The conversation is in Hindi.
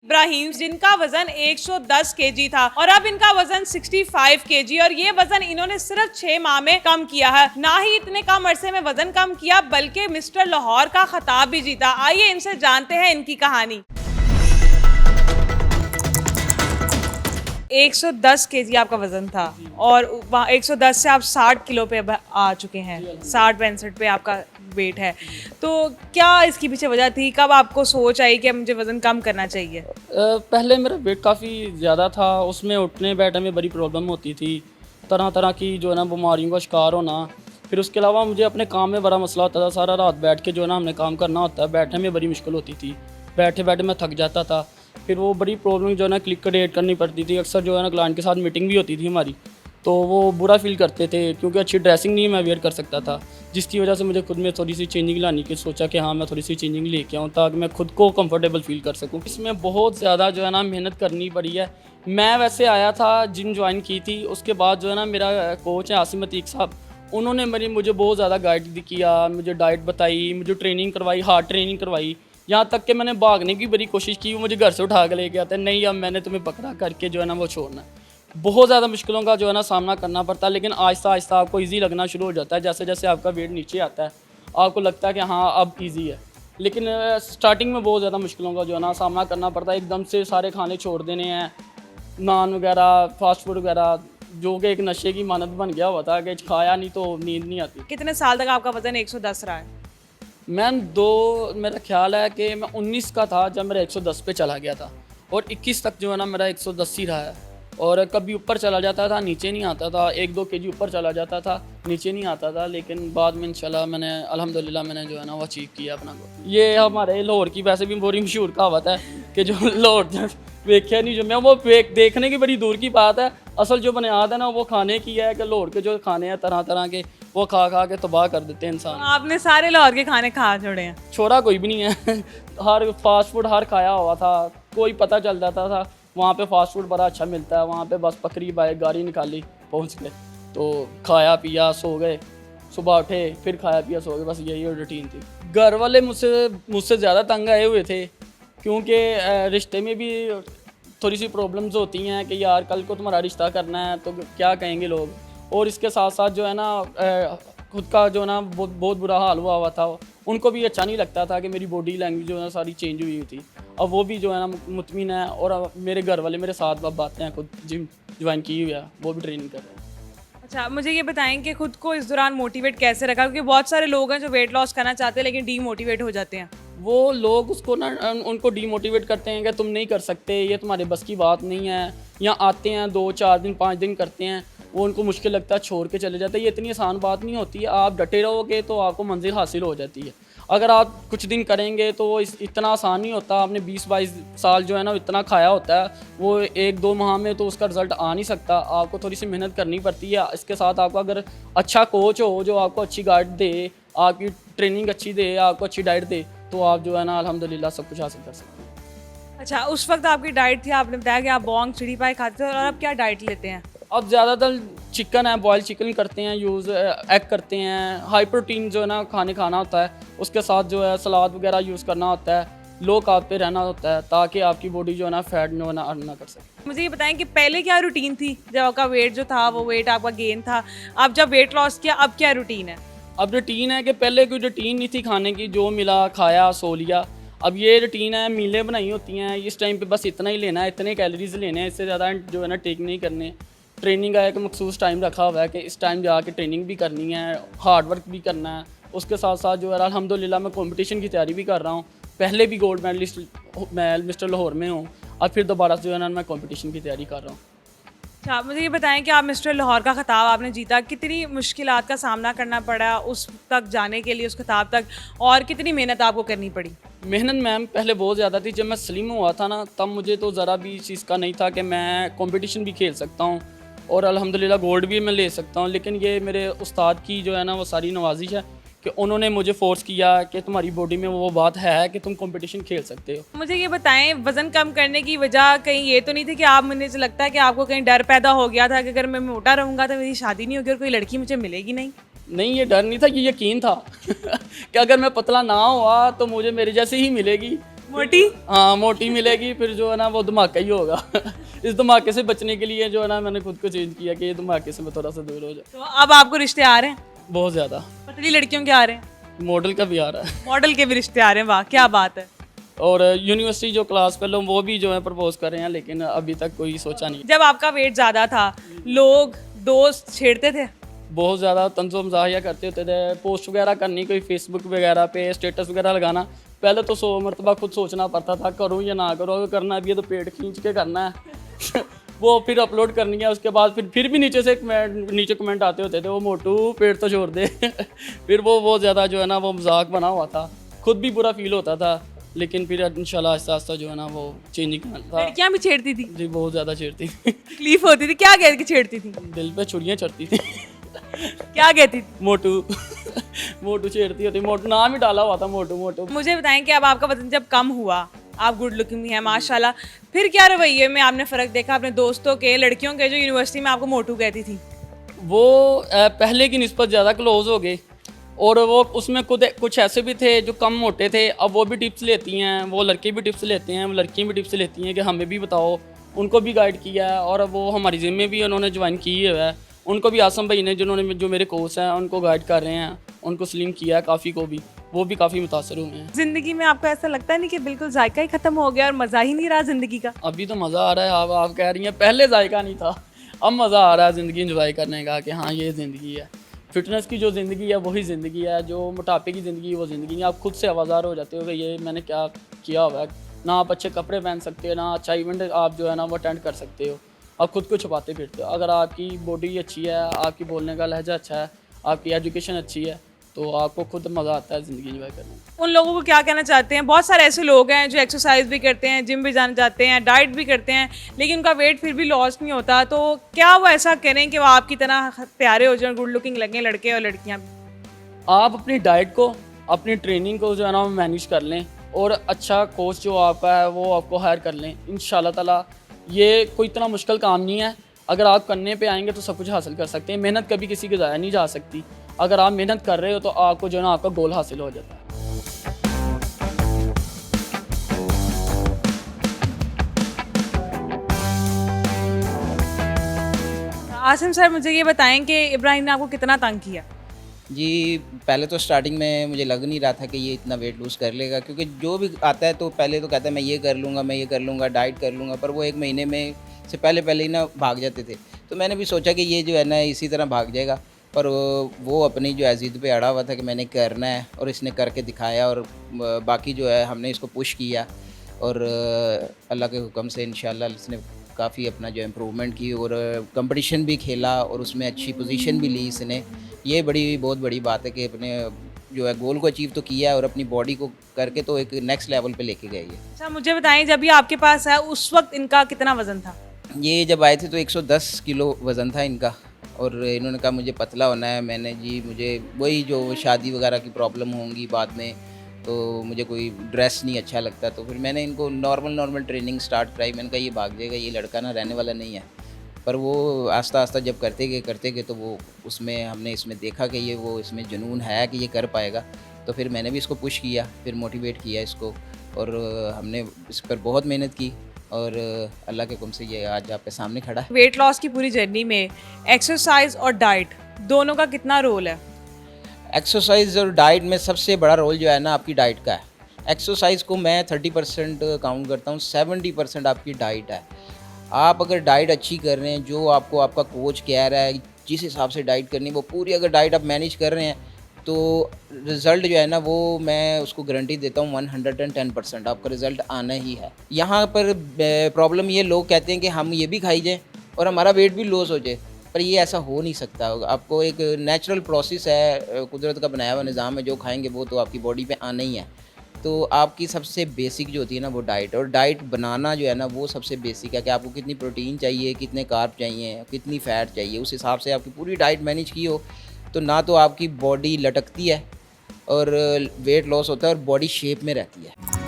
इब्राहिम जिनका वजन 110 केजी था और अब इनका वजन 65 केजी और ये वजन इन्होंने सिर्फ 6 माह में कम किया है। ना ही इतने कम अरसे में वजन कम किया बल्कि मिस्टर लाहौर का खिताब भी जीता। आइए इनसे जानते हैं इनकी कहानी। 110 केजी आपका वजन था और 110 से आप 60 किलो पे आ चुके हैं, 60-65 पे आपका वेट है। तो क्या इसकी पीछे वजह थी? कब आपको सोच आई कि मुझे वज़न कम करना चाहिए? पहले मेरा वेट काफ़ी ज़्यादा था, उसमें उठने बैठने में बड़ी प्रॉब्लम होती थी, तरह तरह की जो है ना बीमारियों का शिकार होना। फिर उसके अलावा मुझे अपने काम में बड़ा मसला होता था, सारा रात बैठ के जो है ना हमने काम करना होता है, बैठने में बड़ी मुश्किल होती थी, बैठे बैठे मैं थक जाता था। फिर वो बड़ी प्रॉब्लम जो है ना क्लिक क्रिएट करनी पड़ती थी। अक्सर जो है ना क्लाइंट के साथ मीटिंग भी होती थी हमारी, तो वो बुरा फील करते थे क्योंकि अच्छी ड्रेसिंग नहीं मैं वेयर कर सकता था, जिसकी वजह से मुझे खुद में थोड़ी सी चेंजिंग लाने की सोचा कि हाँ मैं थोड़ी सी चेंजिंग लेके आऊँ ताकि मैं खुद को कंफर्टेबल फील कर सकूँ। इसमें बहुत ज़्यादा जो है ना मेहनत करनी पड़ी है। मैं वैसे आया था, जिम ज्वाइन की थी, उसके बाद जो है ना मेरा कोच है आसिम अतीक साहब, उन्होंने मुझे बहुत ज़्यादा गाइड किया, मुझे डाइट बताई, मुझे ट्रेनिंग करवाई, हार्ड ट्रेनिंग करवाई। यहाँ तक कि मैंने भागने की बड़ी कोशिश की, वो मुझे घर से उठा के लेके आते हैं, नहीं अब मैंने तुम्हें पकड़ा करके जो है ना वो छोड़ना है। बहुत ज़्यादा मुश्किलों का जो है ना सामना करना पड़ता है, लेकिन आहिस्ता आहिस्ता आपको इजी लगना शुरू हो जाता है। जैसे जैसे आपका वेट नीचे आता है आपको लगता है कि हाँ अब इजी है, लेकिन स्टार्टिंग में बहुत ज़्यादा मुश्किलों का जो है ना सामना करना पड़ता है। एकदम से सारे खाने छोड़ देने हैं, नान वगैरह, फास्ट फूड वगैरह, जो कि एक नशे की मानत बन गया हुआ था कि खाया नहीं तो नींद नहीं आती। कितने साल तक आपका वजन 110 रहा है? मेरा ख्याल है कि मैं 19 का था जब मेरा 110 पे चला गया था, और 21 तक जो है ना मेरा 110 ही रहा है। और कभी ऊपर चला जाता था, नीचे नहीं आता था, 1-2 केजी ऊपर चला जाता था, नीचे नहीं आता था, लेकिन बाद में इंशाल्लाह मैंने अल्हम्दुलिल्लाह मैंने जो है ना वो अचीव किया अपना को। ये हमारे लाहौर की वैसे भी बड़ी मशहूर कहावत है कि जो लाहौर वेख्या नहीं जो मैं वो देखने की बड़ी दूर की बात है, असल जो बुनियाद है ना वो खाने की है कि लाहौर के जो खाने हैं तरह तरह के वो खा खा के तबाह कर देते हैं इंसान। आपने सारे लाहौर के खाने खा छोड़े हैं? छोड़ा कोई भी नहीं है हर फास्ट फूड हर खाया हुआ था, कोई पता चल जाता था वहाँ पे फास्ट फूड बड़ा अच्छा मिलता है, वहाँ पे बस बकरी बाइक गाड़ी निकाली पहुँच गए, तो खाया पिया सो गए, सुबह उठे फिर खाया पिया सो गए, बस यही रूटीन थी। घर वाले मुझसे ज़्यादा तंग आए हुए थे क्योंकि रिश्ते में भी थोड़ी सी प्रॉब्लम्स होती हैं कि यार कल को तुम्हारा रिश्ता करना है तो क्या कहेंगे लोग, और इसके साथ साथ जो है ना खुद का जो है ना बहुत बुरा हाल हुआ था। उनको भी अच्छा नहीं लगता था कि मेरी बॉडी लैंग्वेज जो है ना सारी चेंज हुई थी। अब वो भी जो है ना मुतमिन है, और अब मेरे घर वाले मेरे साथ अब आते हैं, खुद जिम ज्वाइन की हुई है, वो भी ट्रेनिंग कर रहे हैं। अच्छा, मुझे ये बताएं कि खुद को इस दौरान मोटिवेट कैसे रखा, क्योंकि बहुत सारे लोग हैं जो वेट लॉस करना चाहते हैं लेकिन डीमोटिवेट हो जाते हैं। वो लोग उसको ना उनको डीमोटिवेट करते हैं कि तुम नहीं कर सकते, ये तुम्हारे बस की बात नहीं है, या आते हैं 2-4 दिन 5 दिन करते हैं, वो उनको मुश्किल लगता है छोड़ के चले जाते हैं। ये इतनी आसान बात नहीं होती है, आप डटे रहोगे तो आपको मंजिल हासिल हो जाती है। अगर आप कुछ दिन करेंगे तो वो इतना आसान नहीं होता। आपने 20-22 साल जो है ना इतना खाया होता है, वो 1-2 माह में तो उसका रिज़ल्ट आ नहीं सकता, आपको थोड़ी सी मेहनत करनी पड़ती है। इसके साथ आपको अगर अच्छा कोच हो जो आपको अच्छी गाइड दे, आपकी ट्रेनिंग अच्छी दे, आपको अच्छी डाइट दे, तो आप जो है ना अल्हम्दुलिल्लाह सब कुछ हासिल कर सकते हैं। अच्छा, उस वक्त आपकी डाइट थी, आपने बताया कि आप बोंग चिड़ी पाई खाते थे, और अब क्या डाइट लेते हैं? अब ज़्यादातर चिकन है, बॉयल चिकन करते हैं यूज़, एग करते हैं, हाई प्रोटीन जो है ना खाना होता है, उसके साथ जो है सलाद वगैरह यूज़ करना होता है, लो कार्ब पे रहना होता है ताकि आपकी बॉडी जो है ना फैट जो है ना अर्न ना कर सके। मुझे ये बताएं कि पहले क्या रूटीन थी जब आपका वेट जो था वो वेट आपका गेन था, अब जब वेट लॉस किया अब क्या रूटीन है? अब रूटीन है कि पहले कोई रूटीन नहीं थी खाने की, जो मिला खाया सो लिया। अब ये रूटीन है, मीलें बनाई होती हैं, इस टाइम पे बस इतना ही लेना है, इतने कैलोरीज लेने हैं, इससे ज़्यादा जो है ना टेक नहीं करने। ट्रेनिंग का एक मखसूस टाइम रखा हुआ है कि इस टाइम जाके ट्रेनिंग भी करनी है, हार्ड वर्क भी करना है। उसके साथ साथ जो है अल्हम्दुलिल्लाह मैं कंपटीशन की तैयारी भी कर रहा हूँ। पहले भी गोल्ड मेडलिस्ट मैं मिस्टर लाहौर में हूँ, और फिर दोबारा से जो है ना मैं कंपटीशन की तैयारी कर रहा हूँ। अच्छा, मुझे ये बताएं कि आप मिस्टर लाहौर का खिताब आपने जीता, कितनी मुश्किलात का सामना करना पड़ा उस तक जाने के लिए, उस खिताब तक, और कितनी मेहनत आपको करनी पड़ी? मेहनत मैम पहले बहुत ज़्यादा थी। जब मैं स्लिम हुआ था ना तब मुझे तो ज़रा भी इस चीज़ का नहीं था कि मैं कंपटीशन भी खेल सकता हूँ और अल्हम्दुलिल्लाह गोल्ड भी मैं ले सकता हूँ। लेकिन ये मेरे उस्ताद की जो है ना वो सारी नवाजिश है कि उन्होंने मुझे फोर्स किया कि तुम्हारी बॉडी में वो बात है कि तुम कंपटीशन खेल सकते हो। मुझे ये बताएं, वज़न कम करने की वजह कहीं ये तो नहीं थी कि आप, मुझे से लगता है कि आपको कहीं डर पैदा हो गया था कि अगर मैं मोटा रहूँगा तो मेरी शादी नहीं होगी और कोई लड़की मुझे मिलेगी नहीं? नहीं, ये डर नहीं था, ये यकीन था कि अगर मैं पतला ना हुआ तो मुझे मेरे जैसे ही मिलेगी। मोटी? हाँ मोटी मिलेगी, फिर जो है ना वो धमाका ही होगा। इस धमाके से बचने के लिए जो है ना मैंने खुद को चेंज किया कि ये धमाके से मैं थोड़ा सा दूर हो जाऊँ। तो अब आपको रिश्ते आ रहे हैं? बहुत ज़्यादा। पतली लड़कियों के आ रहे हैं? मॉडल का भी आ रहा है, मॉडल के भी रिश्ते आ रहे हैं, वाह क्या बात है। और यूनिवर्सिटी जो क्लास फेलो वो भी जो है प्रपोज कर रहे हैं, लेकिन अभी तक कोई सोचा नहीं। जब आपका वेट ज़्यादा था, लोग दोस्त छेड़ते थे? बहुत ज़्यादा तंजो मजाहिया करते होते थे, पोस्ट वगैरह करनी कोई फेसबुक वगैरह पे, स्टेटस वगैरह लगाना, पहले तो 100 मरतबा खुद सोचना पड़ता था करूँ या ना करूँ, अगर करना भी है तो पेट खींच के करना है। वो फिर अपलोड करनी है, उसके बाद फिर भी नीचे कमेंट आते होते थे, वो मोटू पेट तो छोड़ दे। फिर वो बहुत ज़्यादा जो है ना वो मजाक बना हुआ था, खुद भी बुरा फील होता था, लेकिन फिर इंशाल्लाह आहिस्ता आहिस्ता जो है ना वो चेंजिंग था। लड़कियाँ भी छेड़ती थी? जी बहुत ज़्यादा छेड़ती थी। तकलीफ होती थी? क्या कह के छेड़ती थी? दिल पे छुरियाँ चढ़ती थी। क्या कहती थी? मोटू। मोटू छेड़ती होती, मोटू नाम ही डाला हुआ था, मोटू मोटू। मुझे बताएं कि अब आपका वजन जब कम हुआ, आप गुड लुकिंग भी हैं माशाल्लाह, फिर क्या रवैये में आपने फ़र्क देखा अपने दोस्तों के, लड़कियों के जो यूनिवर्सिटी में आपको मोटू कहती थी? वो पहले की निस्बत ज़्यादा क्लोज हो गए, और वो उसमें खुद कुछ ऐसे भी थे जो कम मोटे थे, अब वो भी टिप्स लेती हैं, वो लड़के भी टिप्स लेते हैं, वो लड़कियाँ भी टिप्स लेती हैं कि हमें भी बताओ, उनको भी गाइड किया है, और अब वो हमारी जिम में भी उन्होंने ज्वाइन की है, उनको भी आसम भाई ने जिन्होंने जो मेरे कोच हैं उनको गाइड कर रहे हैं, उनको स्लिम किया है काफ़ी को भी, वो भी काफ़ी मुतासर हुए हैं। ज़िंदगी में आपको ऐसा लगता है नहीं कि बिल्कुल जायका ही ख़त्म हो गया और मज़ा ही नहीं रहा ज़िंदगी का? अभी तो मज़ा आ रहा है, आप कह रही हैं पहले जायका नहीं था, अब मज़ा आ रहा है ज़िंदगी इंजॉय करने का कि हाँ ये ज़िंदगी है। फिटनेस की जो ज़िंदगी है वही ज़िंदगी है, जो मोटापे की ज़िंदगी वो ज़िंदगी नहीं। आप खुद से आवाज़ार हो जाते हो कि ये मैंने क्या किया हुआ है, ना आप अच्छे कपड़े पहन सकते हो, ना अच्छा इवेंट आप जो है ना वो अटेंड कर सकते हो, आप खुद को छुपाते फिरते हो। अगर आपकी बॉडी अच्छी है, आपकी बोलने का लहजा अच्छा है, आपकी एजुकेशन अच्छी है, तो आपको खुद मज़ा आता है ज़िंदगी एंजॉय करने में। उन लोगों को क्या कहना चाहते हैं? बहुत सारे ऐसे लोग हैं जो एक्सरसाइज भी करते हैं, जिम भी जाने जाते हैं, डाइट भी करते हैं, लेकिन उनका वेट फिर भी लॉस नहीं होता, तो क्या वो ऐसा करें कि वो आपकी तरह प्यारे हो जाएं, गुड लुकिंग लगें लड़के और लड़कियाँ भी? आप अपनी डाइट को, अपनी ट्रेनिंग को जो है ना मैनेज कर लें, और अच्छा कोच जो आपका है वो आपको हायर कर लें, इंशाल्लाह ताला ये कोई इतना मुश्किल काम नहीं है। अगर आप करने पे आएंगे तो सब कुछ हासिल कर सकते हैं। मेहनत कभी किसी की ज़ाया नहीं जा सकती, अगर आप मेहनत कर रहे हो तो आपको जो है ना आपका गोल हासिल हो जाता है। आसिम सर मुझे ये बताएं कि इब्राहिम ने आपको कितना तंग किया? जी, पहले तो स्टार्टिंग में मुझे लग नहीं रहा था कि ये इतना वेट लूज़ कर लेगा, क्योंकि जो भी आता है तो पहले तो कहता है मैं ये कर लूँगा, मैं ये कर लूँगा, डाइट कर लूँगा, पर वो 1 महीने में से पहले ही ना भाग जाते थे। तो मैंने भी सोचा कि ये जो है ना इसी तरह भाग जाएगा, पर वो अपनी जो है ज़िद पे अड़ा हुआ था कि मैंने करना है, और इसने करके दिखाया, और बाकी जो है हमने इसको पुश किया, और अल्लाह के हुक्म से इंशाल्लाह इसने काफ़ी अपना जो इम्प्रूवमेंट की, और कंपटीशन भी खेला, और उसमें अच्छी पोजीशन भी ली इसने। ये बहुत बड़ी बात है कि अपने जो है गोल को अचीव तो किया है, और अपनी बॉडी को करके तो एक नेक्स्ट लेवल पे लेके गए। अच्छा मुझे बताएं, जब ये आपके पास है उस वक्त इनका कितना वजन था? ये जब आए थे तो 110 किलो वज़न था इनका, और इन्होंने कहा मुझे पतला होना है। मैंने जी मुझे वही जो शादी वगैरह की प्रॉब्लम होंगी बाद में, तो मुझे कोई ड्रेस नहीं अच्छा लगता, तो फिर मैंने इनको नॉर्मल ट्रेनिंग स्टार्ट कराई। मैंने कहा ये भाग जाएगा, ये लड़का ना रहने वाला नहीं है। पर वो आस्ता आस्ता जब करते गए तो वो हमने इसमें देखा कि ये वो इसमें जुनून है कि ये कर पाएगा, तो फिर मैंने भी इसको पुश किया, फिर मोटिवेट किया इसको, और हमने इस पर बहुत मेहनत की, और अल्लाह के हुक्म से ये आज आपके सामने खड़ा है। वेट लॉस की पूरी जर्नी में एक्सरसाइज और डाइट दोनों का कितना रोल है? एक्सरसाइज और डाइट में सबसे बड़ा रोल जो है ना आपकी डाइट का है। एक्सरसाइज को मैं 30% काउंट करता हूँ, 70% आपकी डाइट है। आप अगर डाइट अच्छी कर रहे हैं, जो आपको आपका कोच कह रहा है जिस हिसाब से डाइट करनी है, वो पूरी अगर डाइट आप मैनेज कर रहे हैं, तो रिज़ल्ट जो है ना वो मैं उसको गारंटी देता हूँ 110% आपका रिज़ल्ट आना ही है। यहाँ पर प्रॉब्लम ये लोग कहते हैं कि हम ये भी खाई जाएँ और हमारा वेट भी लॉस हो जाए, पर ये ऐसा हो नहीं सकता। आपको एक नेचुरल प्रोसेस है, कुदरत का बनाया हुआ निज़ाम है, जो खाएंगे वो तो आपकी बॉडी पे आना ही है। तो आपकी सबसे बेसिक जो होती है ना वो डाइट, और डाइट बनाना जो है ना वो सबसे बेसिक है कि आपको कितनी प्रोटीन चाहिए, कितने कार्ब चाहिए, कितनी फ़ैट चाहिए, उस हिसाब से आपकी पूरी डाइट मैनेज की हो तो ना तो आपकी बॉडी लटकती है और वेट लॉस होता है और बॉडी शेप में रहती है।